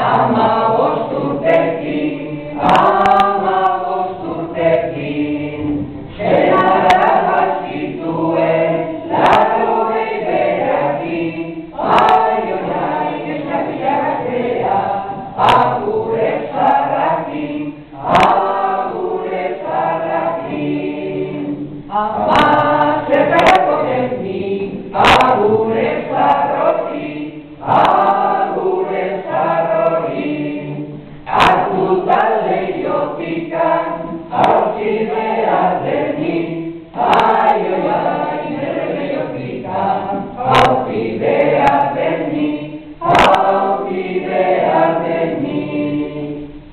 Hamabost urtekin, senarra zituen, laurogei bederatzi, Baionan esatia gaztea, agure zarrakin. Ama zertarako zenni, agure zarroti, hartutan lehiotikan, hautsi behar denik, nire lehiotikan, hautsi behar denik,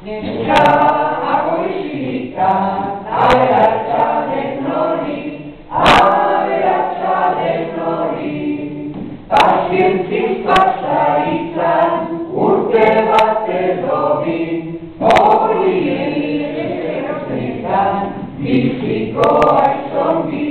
neska agoizilikan, aberatxaren hori, pazientziz pasaritzan, urte bat edo bi, hori ezeraztetan, biziko aizongi.